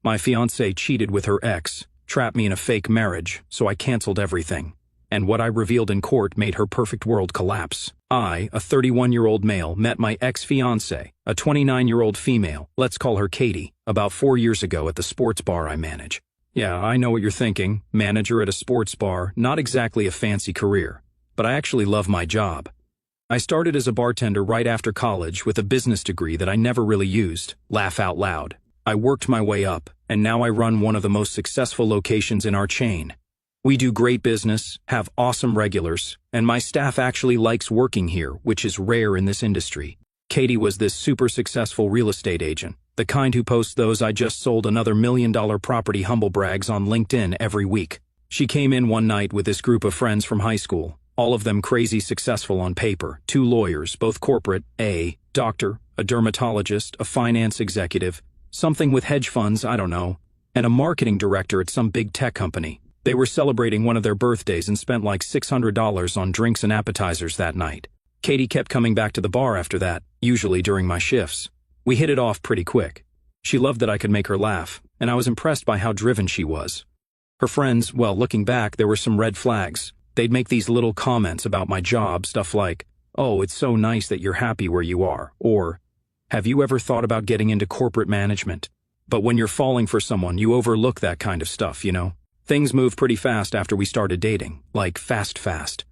My fiancée cheated with her ex, trapped me in a fake marriage, so I canceled everything. And what I revealed in court made her perfect world collapse. I, a 31-year-old male, met my ex-fiancée, a 29-year-old female, let's call her Katie, about 4 years ago at the sports bar I manage. Yeah, I know what you're thinking. Manager at a sports bar, not exactly a fancy career. But I actually love my job. I started as a bartender right after college with a business degree that I never really used. Laugh out loud. I worked my way up, and now I run one of the most successful locations in our chain. We do great business, have awesome regulars, and my staff actually likes working here, which is rare in this industry. Katie was this super successful real estate agent, the kind who posts those "I just sold another $1 million property" humble brags on LinkedIn every week. She came in one night with this group of friends from high school, all of them crazy successful on paper, 2 lawyers, both corporate, a doctor, a dermatologist, a finance executive, something with hedge funds, I don't know, and a marketing director at some big tech company. They were celebrating one of their birthdays and spent like $600 on drinks and appetizers that night. Katie kept coming back to the bar after that, usually during my shifts. We hit it off pretty quick. She loved that I could make her laugh, and I was impressed by how driven she was. Her friends, well, looking back, there were some red flags. They'd make these little comments about my job, stuff like, "Oh, it's so nice that you're happy where you are," or, "Have you ever thought about getting into corporate management?" But when you're falling for someone, you overlook that kind of stuff, you know? Things moved pretty fast after we started dating, like fast.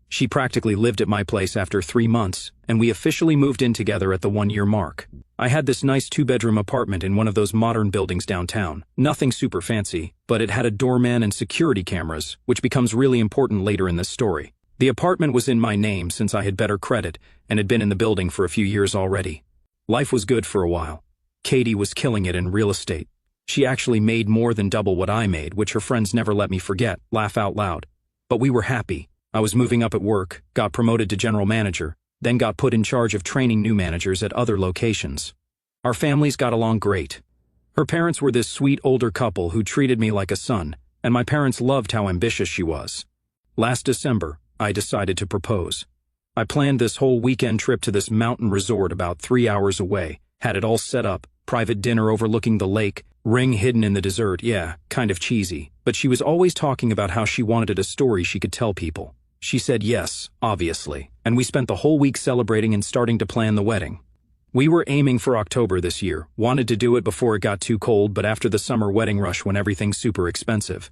She practically lived at my place after 3 months, and we officially moved in together at the 1-year mark. I had this nice 2-bedroom apartment in one of those modern buildings downtown. Nothing super fancy, but it had a doorman and security cameras, which becomes really important later in this story. The apartment was in my name since I had better credit and had been in the building for a few years already. Life was good for a while. Katie was killing it in real estate. She actually made more than double what I made, which her friends never let me forget, laugh out loud. But we were happy. I was moving up at work, got promoted to general manager, then got put in charge of training new managers at other locations. Our families got along great. Her parents were this sweet older couple who treated me like a son, and my parents loved how ambitious she was. Last December, I decided to propose. I planned this whole weekend trip to this mountain resort about 3 hours away, had it all set up, private dinner overlooking the lake, ring hidden in the dessert, yeah, kind of cheesy, but she was always talking about how she wanted a story she could tell people. She said yes, obviously, and we spent the whole week celebrating and starting to plan the wedding. We were aiming for October this year, wanted to do it before it got too cold, but after the summer wedding rush when everything's super expensive.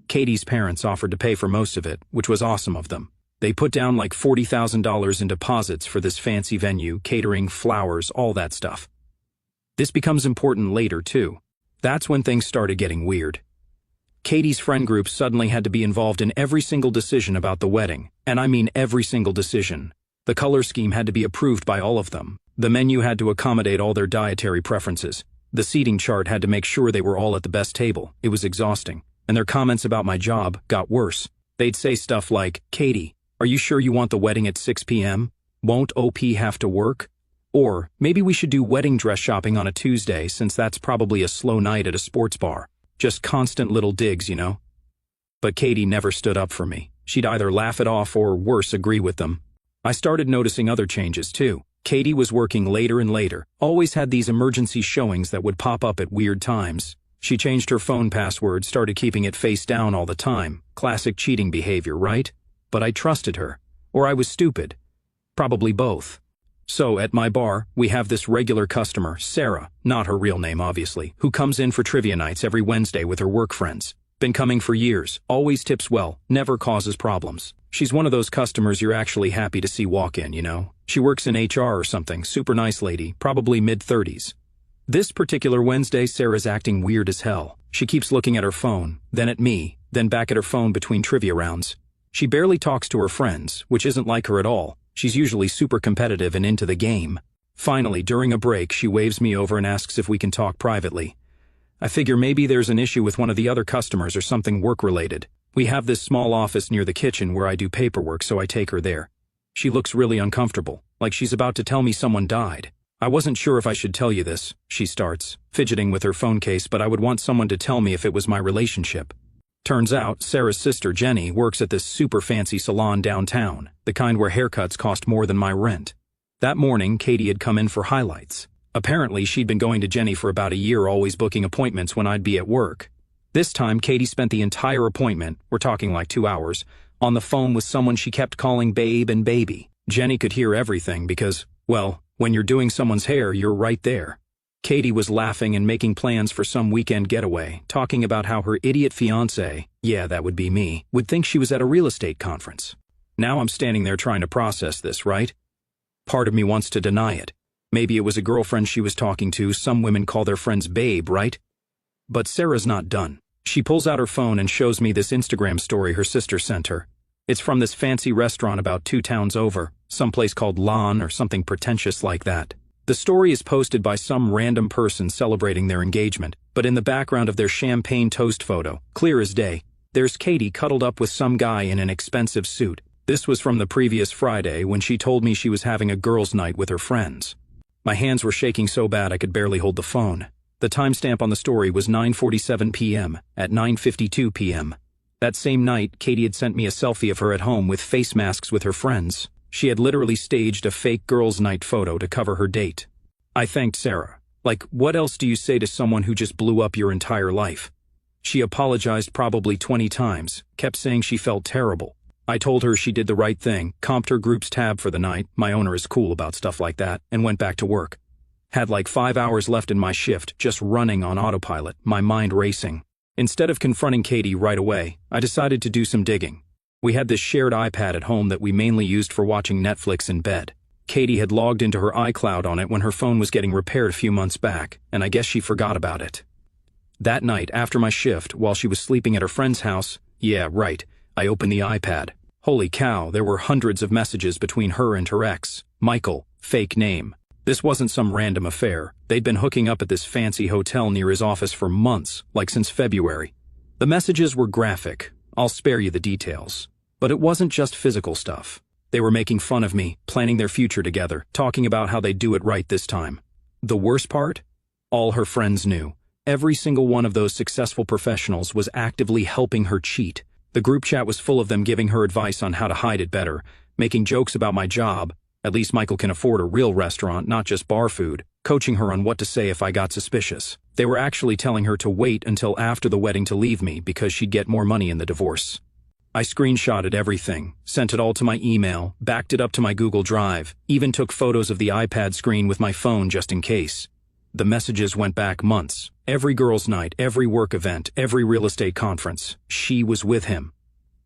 Katie's parents offered to pay for most of it, which was awesome of them. They put down like $40,000 in deposits for this fancy venue, catering, flowers, all that stuff. This becomes important later, too. That's when things started getting weird. Katie's friend group suddenly had to be involved in every single decision about the wedding, and I mean every single decision. The color scheme had to be approved by all of them. The menu had to accommodate all their dietary preferences. The seating chart had to make sure they were all at the best table. It was exhausting. And their comments about my job got worse. They'd say stuff like, "Katie, are you sure you want the wedding at 6 p.m.? Won't OP have to work? Or, maybe we should do wedding dress shopping on a Tuesday since that's probably a slow night at a sports bar." Just constant little digs, you know? But Katie never stood up for me. She'd either laugh it off or, worse, agree with them. I started noticing other changes, too. Katie was working later and later, always had these emergency showings that would pop up at weird times. She changed her phone password, started keeping it face down all the time. Classic cheating behavior, right? But I trusted her. Or I was stupid. Probably both. So, at my bar, we have this regular customer, Sarah, not her real name obviously, who comes in for trivia nights every Wednesday with her work friends. Been coming for years, always tips well, never causes problems. She's one of those customers you're actually happy to see walk in, you know? She works in HR or something, super nice lady, probably mid-30s. This particular Wednesday, Sarah's acting weird as hell. She keeps looking at her phone, then at me, then back at her phone between trivia rounds. She barely talks to her friends, which isn't like her at all. She's usually super competitive and into the game. Finally, during a break, she waves me over and asks if we can talk privately. I figure maybe there's an issue with one of the other customers or something work-related. We have this small office near the kitchen where I do paperwork, so I take her there. She looks really uncomfortable, like she's about to tell me someone died. "I wasn't sure if I should tell you this," she starts, fidgeting with her phone case, "but I would want someone to tell me if it was my relationship." Turns out, Sarah's sister, Jenny, works at this super fancy salon downtown, the kind where haircuts cost more than my rent. That morning, Katie had come in for highlights. Apparently, she'd been going to Jenny for about a year, always booking appointments when I'd be at work. This time, Katie spent the entire appointment, we're talking like 2 hours, on the phone with someone she kept calling babe and baby. Jenny could hear everything because, well, when you're doing someone's hair, you're right there. Katie was laughing and making plans for some weekend getaway, talking about how her idiot fiancé, yeah, that would be me, would think she was at a real estate conference. Now I'm standing there trying to process this, right? Part of me wants to deny it. Maybe it was a girlfriend she was talking to. Some women call their friends babe, right? But Sarah's not done. She pulls out her phone and shows me this Instagram story her sister sent her. It's from this fancy restaurant about 2 towns over, someplace called Lon or something pretentious like that. The story is posted by some random person celebrating their engagement, but in the background of their champagne toast photo, clear as day, there's Katie cuddled up with some guy in an expensive suit. This was from the previous Friday when she told me she was having a girls' night with her friends. My hands were shaking so bad I could barely hold the phone. The timestamp on the story was 9:47 p.m. At 9:52 p.m. That same night, Katie had sent me a selfie of her at home with face masks with her friends. She had literally staged a fake girls' night photo to cover her date. I thanked Sarah. Like, what else do you say to someone who just blew up your entire life? She apologized probably 20 times, kept saying she felt terrible. I told her she did the right thing, comped her group's tab for the night, my owner is cool about stuff like that, and went back to work. Had like 5 hours left in my shift, just running on autopilot, my mind racing. Instead of confronting Katie right away, I decided to do some digging. We had this shared iPad at home that we mainly used for watching Netflix in bed. Katie had logged into her iCloud on it when her phone was getting repaired a few months back, and I guess she forgot about it. That night, after my shift, while she was sleeping at her friend's house, yeah, right, I opened the iPad. Holy cow, there were hundreds of messages between her and her ex, Michael, fake name. This wasn't some random affair. They'd been hooking up at this fancy hotel near his office for months, like since February. The messages were graphic. I'll spare you the details. But it wasn't just physical stuff. They were making fun of me, planning their future together, talking about how they'd do it right this time. The worst part? All her friends knew. Every single one of those successful professionals was actively helping her cheat. The group chat was full of them giving her advice on how to hide it better, making jokes about my job. At least Michael can afford a real restaurant, not just bar food, coaching her on what to say if I got suspicious. They were actually telling her to wait until after the wedding to leave me because she'd get more money in the divorce. I screenshotted everything, sent it all to my email, backed it up to my Google Drive, even took photos of the iPad screen with my phone just in case. The messages went back months. Every girls' night, every work event, every real estate conference, she was with him.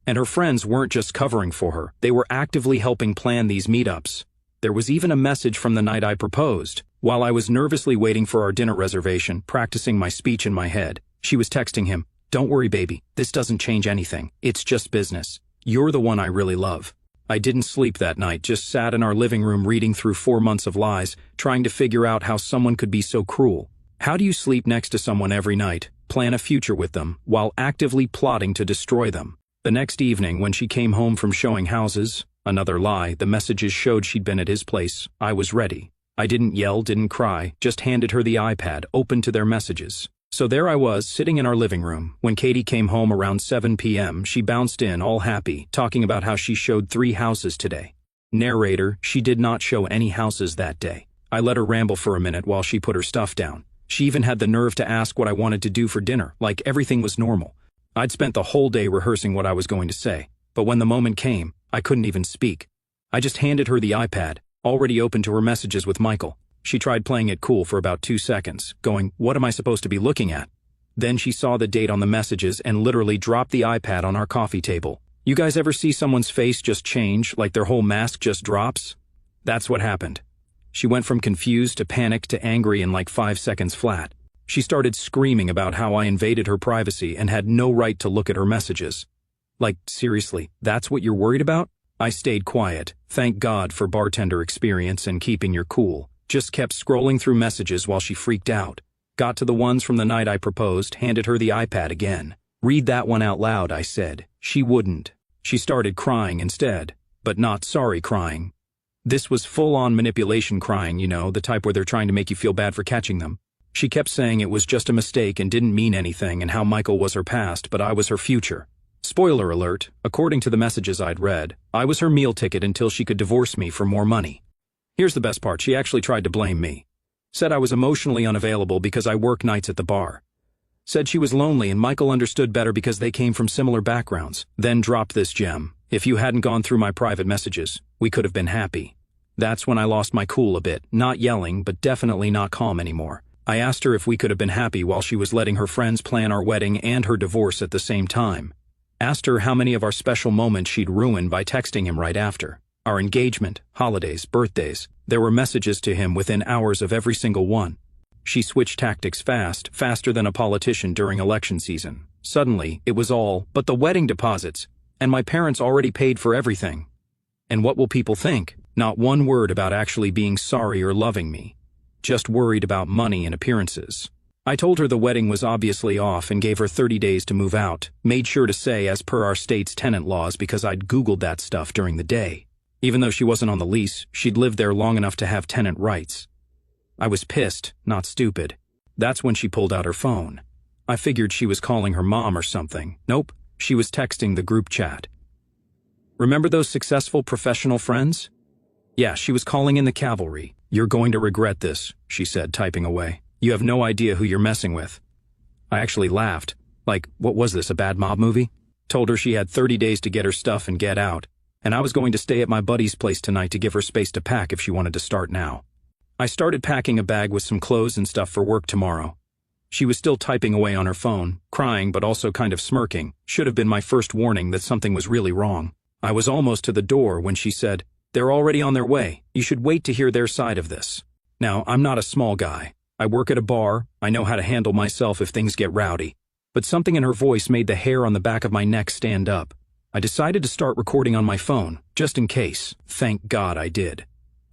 And her friends weren't just covering for her, they were actively helping plan these meetups. There was even a message from the night I proposed. While I was nervously waiting for our dinner reservation, practicing my speech in my head, she was texting him, "Don't worry, baby, this doesn't change anything. It's just business. You're the one I really love." I didn't sleep that night, just sat in our living room reading through 4 months of lies, trying to figure out how someone could be so cruel. How do you sleep next to someone every night, plan a future with them, while actively plotting to destroy them? The next evening, when she came home from showing houses, another lie, the messages showed she'd been at his place. I was ready. I didn't yell, didn't cry, just handed her the iPad, open to their messages. So there I was, sitting in our living room. When Katie came home around 7 p.m., she bounced in, all happy, talking about how she showed 3 houses today. Narrator, she did not show any houses that day. I let her ramble for a minute while she put her stuff down. She even had the nerve to ask what I wanted to do for dinner, like everything was normal. I'd spent the whole day rehearsing what I was going to say, but when the moment came, I couldn't even speak. I just handed her the iPad, already open to her messages with Michael. She tried playing it cool for about 2 seconds, going, "What am I supposed to be looking at?" Then she saw the date on the messages and literally dropped the iPad on our coffee table. You guys ever see someone's face just change, like their whole mask just drops? That's what happened. She went from confused to panicked to angry in like 5 seconds flat. She started screaming about how I invaded her privacy and had no right to look at her messages. Like, seriously, that's what you're worried about? I stayed quiet, thank God for bartender experience and keeping your cool. Just kept scrolling through messages while she freaked out. Got to the ones from the night I proposed, handed her the iPad again. "Read that one out loud," I said. She wouldn't. She started crying instead, but not sorry crying. This was full-on manipulation crying, you know, the type where they're trying to make you feel bad for catching them. She kept saying it was just a mistake and didn't mean anything and how Michael was her past, but I was her future. Spoiler alert, according to the messages I'd read, I was her meal ticket until she could divorce me for more money. Here's the best part, she actually tried to blame me. Said I was emotionally unavailable because I work nights at the bar. Said she was lonely and Michael understood better because they came from similar backgrounds. Then dropped this gem. If you hadn't gone through my private messages, we could have been happy. That's when I lost my cool a bit, not yelling, but definitely not calm anymore. I asked her if we could have been happy while she was letting her friends plan our wedding and her divorce at the same time. Asked her how many of our special moments she'd ruined by texting him right after. Our engagement, holidays, birthdays. There were messages to him within hours of every single one. She switched tactics fast, faster than a politician during election season. Suddenly, it was all, but the wedding deposits, and my parents already paid for everything. And what will people think? Not one word about actually being sorry or loving me. Just worried about money and appearances. I told her the wedding was obviously off and gave her 30 days to move out. Made sure to say as per our state's tenant laws because I'd Googled that stuff during the day. Even though she wasn't on the lease, she'd lived there long enough to have tenant rights. I was pissed, not stupid. That's when she pulled out her phone. I figured she was calling her mom or something. Nope, she was texting the group chat. Remember those successful professional friends? Yeah, she was calling in the cavalry. You're going to regret this, she said, typing away. You have no idea who you're messing with. I actually laughed. Like, what was this, a bad mob movie? Told her she had 30 days to get her stuff and get out, and I was going to stay at my buddy's place tonight to give her space to pack if she wanted to start now. I started packing a bag with some clothes and stuff for work tomorrow. She was still typing away on her phone, crying but also kind of smirking. Should have been my first warning that something was really wrong. I was almost to the door when she said, "They're already on their way. You should wait to hear their side of this." Now, I'm not a small guy. I work at a bar. I know how to handle myself if things get rowdy. But something in her voice made the hair on the back of my neck stand up. I decided to start recording on my phone, just in case. Thank God I did.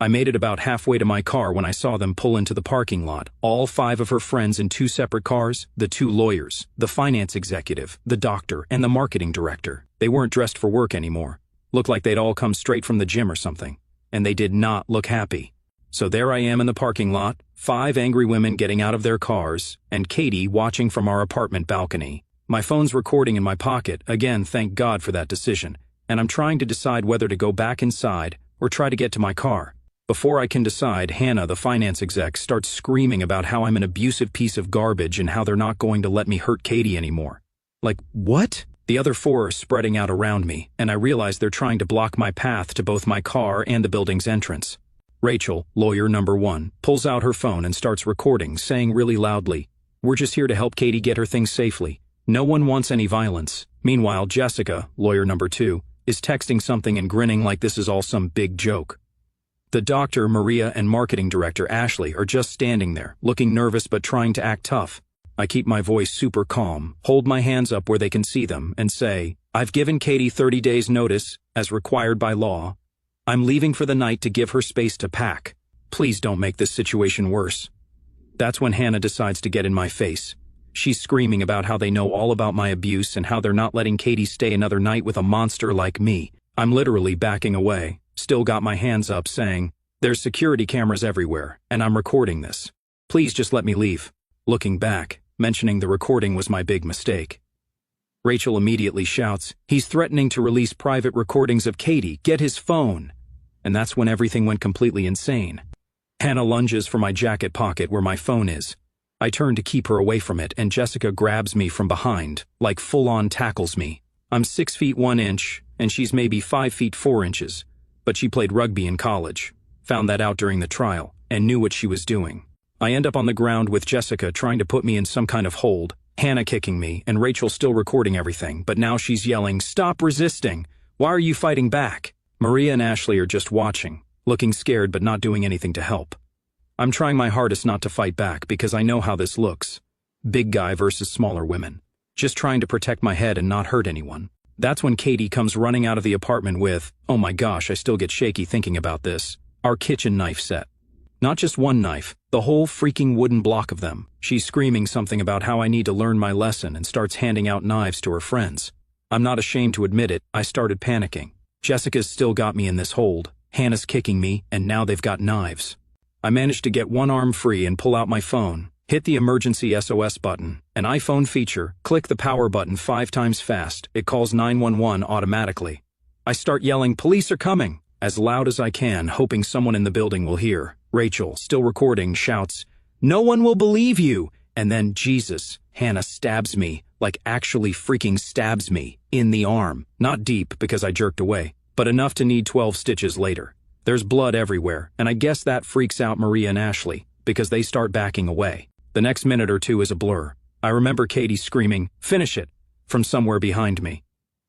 I made it about halfway to my car when I saw them pull into the parking lot. All 5 of her friends in 2 separate cars, the 2 lawyers, the finance executive, the doctor, and the marketing director. They weren't dressed for work anymore. Looked like they'd all come straight from the gym or something. And they did not look happy. So there I am in the parking lot, 5 angry women getting out of their cars, and Katie watching from our apartment balcony. My phone's recording in my pocket, again, thank God for that decision, and I'm trying to decide whether to go back inside or try to get to my car. Before I can decide, Hannah, the finance exec, starts screaming about how I'm an abusive piece of garbage and how they're not going to let me hurt Katie anymore. Like, what? The other 4 are spreading out around me, and I realize they're trying to block my path to both my car and the building's entrance. Rachel, lawyer number 1, pulls out her phone and starts recording, saying really loudly, "We're just here to help Katie get her things safely. No one wants any violence." Meanwhile, Jessica, lawyer number 2, is texting something and grinning like this is all some big joke. The doctor, Maria, and marketing director, Ashley, are just standing there, looking nervous but trying to act tough. I keep my voice super calm, hold my hands up where they can see them, and say, "I've given Katie 30 days notice, as required by law. I'm leaving for the night to give her space to pack. Please don't make this situation worse." That's when Hannah decides to get in my face. She's screaming about how they know all about my abuse and how they're not letting Katie stay another night with a monster like me. I'm literally backing away, still got my hands up, saying, "There's security cameras everywhere, and I'm recording this. Please just let me leave." Looking back, mentioning the recording was my big mistake. Rachel immediately shouts, "He's threatening to release private recordings of Katie. Get his phone." And that's when everything went completely insane. Hannah lunges for my jacket pocket where my phone is. I turn to keep her away from it, and Jessica grabs me from behind, like full-on tackles me. I'm 6 feet 1 inch, and she's maybe 5 feet 4 inches. But she played rugby in college, found that out during the trial, and knew what she was doing. I end up on the ground with Jessica trying to put me in some kind of hold, Hannah kicking me, and Rachel still recording everything, but now she's yelling, "Stop resisting! Why are you fighting back?" Maria and Ashley are just watching, looking scared but not doing anything to help. I'm trying my hardest not to fight back because I know how this looks. Big guy versus smaller women. Just trying to protect my head and not hurt anyone. That's when Katie comes running out of the apartment with, oh my gosh, I still get shaky thinking about this, our kitchen knife set. Not just one knife, the whole freaking wooden block of them. She's screaming something about how I need to learn my lesson and starts handing out knives to her friends. I'm not ashamed to admit it, I started panicking. Jessica's still got me in this hold, Hannah's kicking me, and now they've got knives. I managed to get one arm free and pull out my phone, hit the emergency SOS button, an iPhone feature, click the power button 5 times fast, it calls 911 automatically. I start yelling, "Police are coming!" as loud as I can, hoping someone in the building will hear. Rachel, still recording, shouts, No one will believe you. And then, Jesus, Hannah stabs me, like actually freaking stabs me, in the arm. Not deep because I jerked away, but enough to need 12 stitches later. There's blood everywhere, and I guess that freaks out Maria and Ashley, because they start backing away. The next minute or two is a blur. I remember Katie screaming, "Finish it," from somewhere behind me.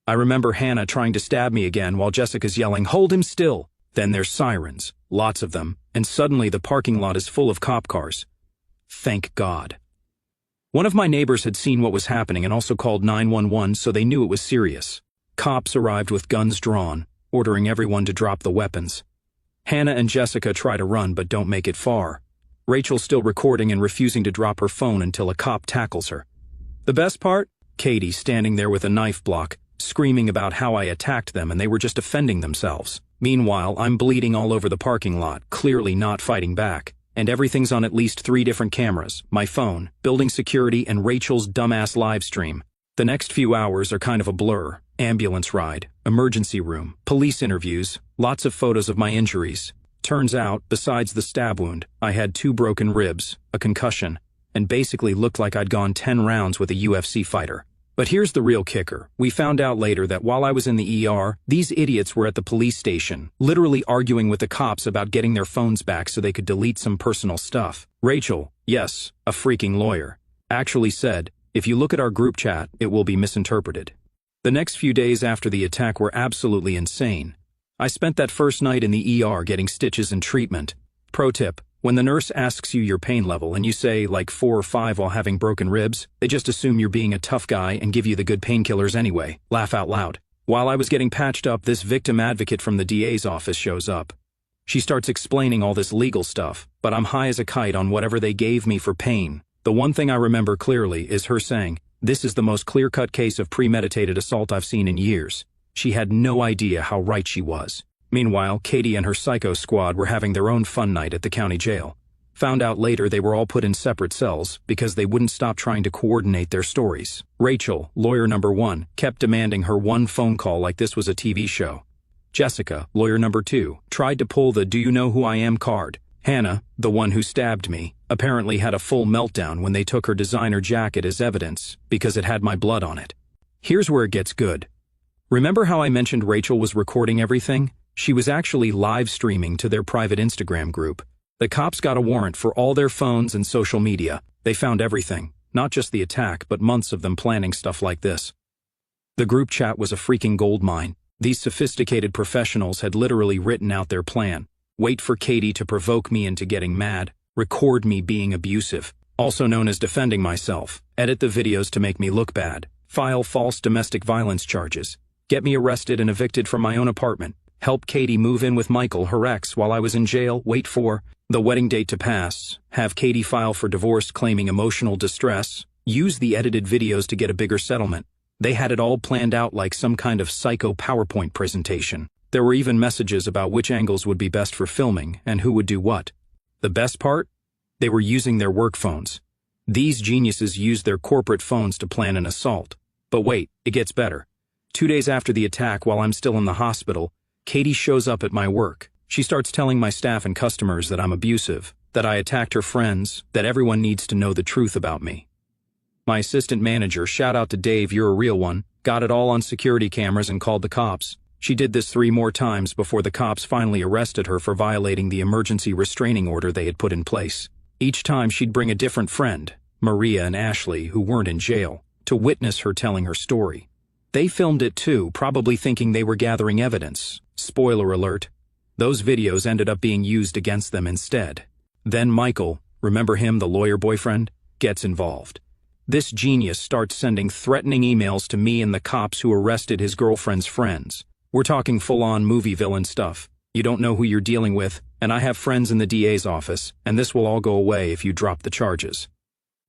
I remember Hannah trying to stab me again while Jessica's yelling, "Hold him still." Then there's sirens, lots of them, and suddenly the parking lot is full of cop cars. Thank God. One of my neighbors had seen what was happening and also called 911, so they knew it was serious. Cops arrived with guns drawn, ordering everyone to drop the weapons. Hannah and Jessica try to run but don't make it far. Rachel's still recording and refusing to drop her phone until a cop tackles her. The best part? Katie standing there with a knife block, screaming about how I attacked them and they were just defending themselves. Meanwhile, I'm bleeding all over the parking lot, clearly not fighting back. And everything's on at least 3 different cameras, my phone, building security, and Rachel's dumbass live stream. The next few hours are kind of a blur. Ambulance ride, emergency room, police interviews, lots of photos of my injuries. Turns out, besides the stab wound, I had 2 broken ribs, a concussion, and basically looked like I'd gone 10 rounds with a UFC fighter. But here's the real kicker. We found out later that while I was in the ER, these idiots were at the police station, literally arguing with the cops about getting their phones back so they could delete some personal stuff. Rachel, yes, a freaking lawyer, actually said, "If you look at our group chat, it will be misinterpreted." The next few days after the attack were absolutely insane. I spent that first night in the ER getting stitches and treatment. Pro tip. When the nurse asks you your pain level and you say like 4 or 5 while having broken ribs, they just assume you're being a tough guy and give you the good painkillers anyway. Laugh out loud. While I was getting patched up, this victim advocate from the DA's office shows up. She starts explaining all this legal stuff, but I'm high as a kite on whatever they gave me for pain. The one thing I remember clearly is her saying, "This is the most clear-cut case of premeditated assault I've seen in years." She had no idea how right she was. Meanwhile, Katie and her psycho squad were having their own fun night at the county jail. Found out later they were all put in separate cells because they wouldn't stop trying to coordinate their stories. Rachel, lawyer number 1, kept demanding her one phone call like this was a TV show. Jessica, lawyer number 2, tried to pull the "Do you know who I am" card. Hannah, the one who stabbed me, apparently had a full meltdown when they took her designer jacket as evidence because it had my blood on it. Here's where it gets good. Remember how I mentioned Rachel was recording everything? She was actually live streaming to their private Instagram group. The cops got a warrant for all their phones and social media. They found everything, not just the attack, but months of them planning stuff like this. The group chat was a freaking goldmine. These sophisticated professionals had literally written out their plan. Wait for Katie to provoke me into getting mad. Record me being abusive, also known as defending myself. Edit the videos to make me look bad. File false domestic violence charges. Get me arrested and evicted from my own apartment. Help Katie move in with Michael, her ex, while I was in jail. Wait for the wedding date to pass. Have Katie file for divorce claiming emotional distress. Use the edited videos to get a bigger settlement. They had it all planned out like some kind of psycho PowerPoint presentation. There were even messages about which angles would be best for filming and who would do what. The best part? They were using their work phones. These geniuses used their corporate phones to plan an assault. But wait, it gets better. 2 days after the attack, while I'm still in the hospital, Katie shows up at my work. She starts telling my staff and customers that I'm abusive, that I attacked her friends, that everyone needs to know the truth about me. My assistant manager, shout out to Dave, you're a real one, got it all on security cameras and called the cops. She did this 3 more times before the cops finally arrested her for violating the emergency restraining order they had put in place. Each time she'd bring a different friend, Maria and Ashley, who weren't in jail, to witness her telling her story. They filmed it too, probably thinking they were gathering evidence. Spoiler alert, those videos ended up being used against them instead. Then Michael, remember him, the lawyer boyfriend, gets involved. This genius starts sending threatening emails to me and the cops who arrested his girlfriend's friends. We're talking full-on movie villain stuff. You don't know who you're dealing with, and I have friends in the DA's office, and this will all go away if you drop the charges.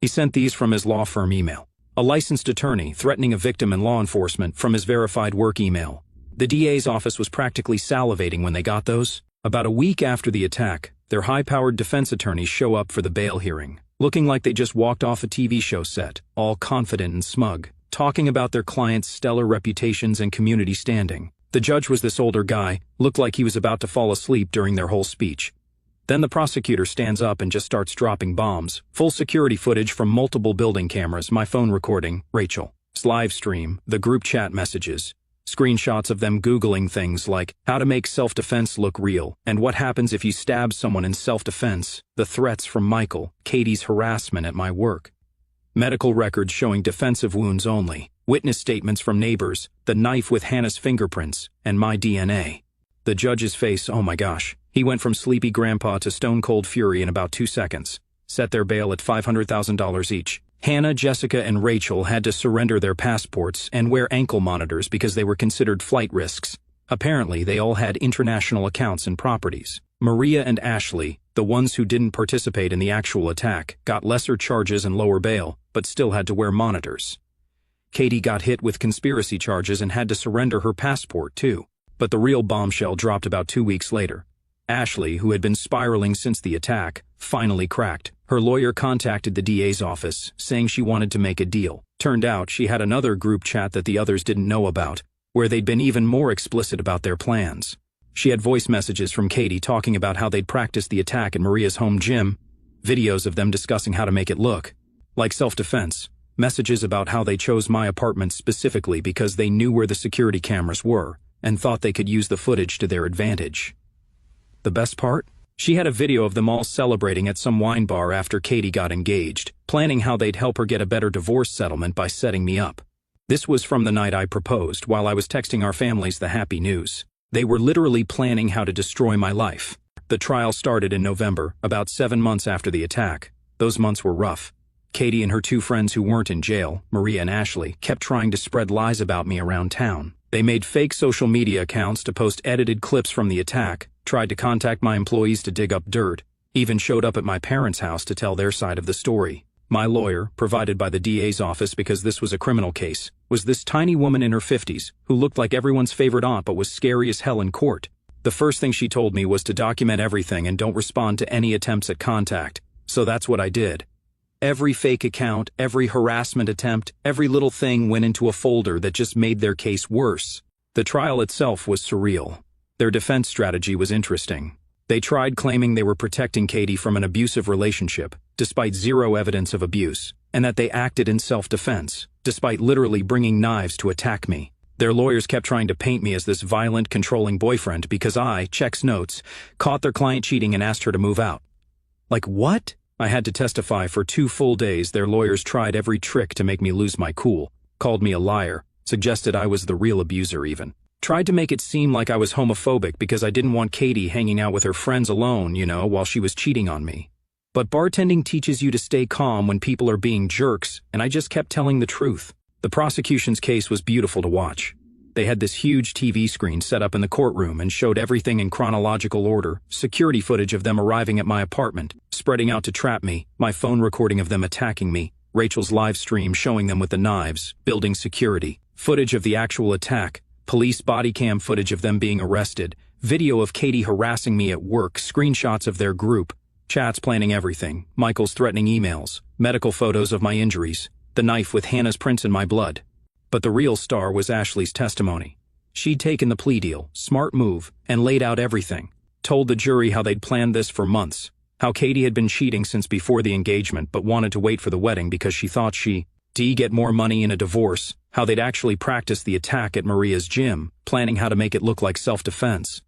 He sent these from his law firm email. A licensed attorney threatening a victim and law enforcement from his verified work email. The DA's office was practically salivating when they got those. About a week after the attack, their high-powered defense attorneys show up for the bail hearing, looking like they just walked off a TV show set, all confident and smug, talking about their clients' stellar reputations and community standing. The judge was this older guy, looked like he was about to fall asleep during their whole speech. Then the prosecutor stands up and just starts dropping bombs. Full security footage from multiple building cameras, my phone recording, Rachel's live stream, the group chat messages, screenshots of them Googling things like how to make self-defense look real and what happens if you stab someone in self-defense, the threats from Michael, Katie's harassment at my work, medical records showing defensive wounds only, witness statements from neighbors, the knife with Hannah's fingerprints, and my DNA. The judge's face, oh my gosh. He went from sleepy grandpa to stone-cold fury in about 2 seconds. Set their bail at $500,000 each. Hannah, Jessica, and Rachel had to surrender their passports and wear ankle monitors because they were considered flight risks. Apparently, they all had international accounts and properties. Maria and Ashley, the ones who didn't participate in the actual attack, got lesser charges and lower bail, but still had to wear monitors. Katie got hit with conspiracy charges and had to surrender her passport, too. But the real bombshell dropped about 2 weeks later. Ashley, who had been spiraling since the attack, finally cracked. Her lawyer contacted the DA's office, saying she wanted to make a deal. Turned out she had another group chat that the others didn't know about, where they'd been even more explicit about their plans. She had voice messages from Katie talking about how they'd practiced the attack in Maria's home gym, videos of them discussing how to make it look like self-defense, messages about how they chose my apartment specifically because they knew where the security cameras were and thought they could use the footage to their advantage. The best part? She had a video of them all celebrating at some wine bar after Katie got engaged, planning how they'd help her get a better divorce settlement by setting me up. This was from the night I proposed while I was texting our families the happy news. They were literally planning how to destroy my life. The trial started in November, about 7 months after the attack. Those months were rough. Katie and her 2 friends who weren't in jail, Maria and Ashley, kept trying to spread lies about me around town. They made fake social media accounts to post edited clips from the attack, tried to contact my employees to dig up dirt, even showed up at my parents' house to tell their side of the story. My lawyer, provided by the DA's office because this was a criminal case, was this tiny woman in her 50s who looked like everyone's favorite aunt but was scary as hell in court. The first thing she told me was to document everything and don't respond to any attempts at contact, so that's what I did. Every fake account, every harassment attempt, every little thing went into a folder that just made their case worse. The trial itself was surreal. Their defense strategy was interesting. They tried claiming they were protecting Katie from an abusive relationship, despite zero evidence of abuse, and that they acted in self-defense, despite literally bringing knives to attack me. Their lawyers kept trying to paint me as this violent, controlling boyfriend because I, checks notes, caught their client cheating and asked her to move out. Like what? I had to testify for 2 full days. Their lawyers tried every trick to make me lose my cool, called me a liar, suggested I was the real abuser even. Tried to make it seem like I was homophobic because I didn't want Katie hanging out with her friends alone, while she was cheating on me. But bartending teaches you to stay calm when people are being jerks, and I just kept telling the truth. The prosecution's case was beautiful to watch. They had this huge TV screen set up in the courtroom and showed everything in chronological order, security footage of them arriving at my apartment, spreading out to trap me, my phone recording of them attacking me, Rachel's live stream showing them with the knives, building security, footage of the actual attack, police body cam footage of them being arrested, video of Katie harassing me at work, screenshots of their group, chats planning everything, Michael's threatening emails, medical photos of my injuries, the knife with Hannah's prints in my blood. But the real star was Ashley's testimony. She'd taken the plea deal, smart move, and laid out everything. Told the jury how they'd planned this for months, how Katie had been cheating since before the engagement but wanted to wait for the wedding because she thought she'd get more money in a divorce, how they'd actually practiced the attack at Maria's gym, planning how to make it look like self-defense.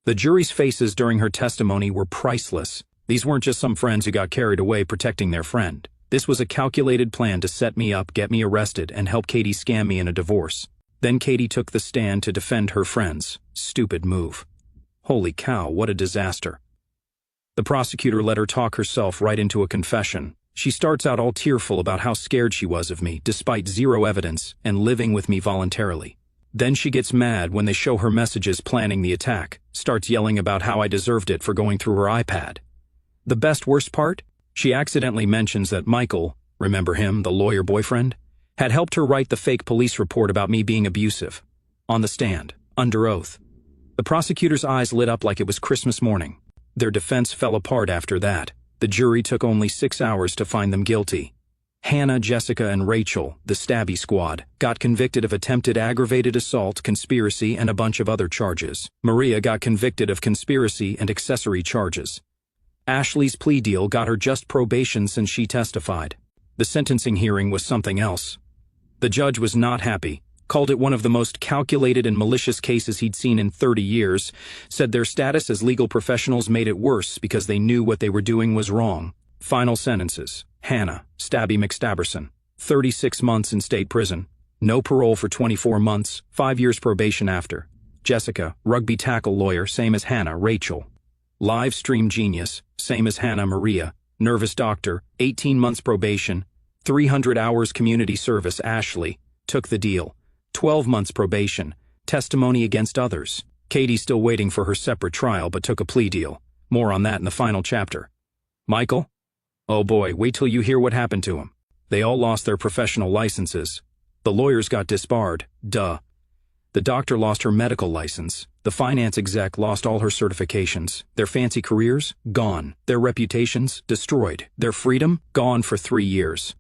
The jury's faces during her testimony were priceless. These weren't just some friends who got carried away protecting their friend. This was a calculated plan to set me up, get me arrested, and help Katie scam me in a divorce. Then Katie took the stand to defend her friends. Stupid move. Holy cow, what a disaster. The prosecutor let her talk herself right into a confession. She starts out all tearful about how scared she was of me, despite zero evidence, and living with me voluntarily. Then she gets mad when they show her messages planning the attack, starts yelling about how I deserved it for going through her iPad. The worst part? She accidentally mentions that Michael, remember him, the lawyer boyfriend, had helped her write the fake police report about me being abusive. On the stand, under oath. The prosecutor's eyes lit up like it was Christmas morning. Their defense fell apart after that. The jury took only 6 hours to find them guilty. Hannah, Jessica, and Rachel, the stabby squad, got convicted of attempted aggravated assault, conspiracy, and a bunch of other charges. Maria got convicted of conspiracy and accessory charges. Ashley's plea deal got her just probation since she testified. The sentencing hearing was something else. The judge was not happy, called it one of the most calculated and malicious cases he'd seen in 30 years, said their status as legal professionals made it worse because they knew what they were doing was wrong. Final sentences. Hannah, Stabby McStabberson, 36 months in state prison. No parole for 24 months, 5 years probation after. Jessica, rugby tackle lawyer, same as Hannah, Rachel. Live stream genius, same as Hannah, Maria. Nervous doctor, 18 months probation. 300 hours community service, Ashley. Took the deal. 12 months probation. Testimony against others. Katie still waiting for her separate trial but took a plea deal. More on that in the final chapter. Michael? Oh boy, wait till you hear what happened to him. They all lost their professional licenses. The lawyers got disbarred, duh. The doctor lost her medical license. The finance exec lost all her certifications. Their fancy careers? Gone. Their reputations? Destroyed. Their freedom? Gone for 3 years.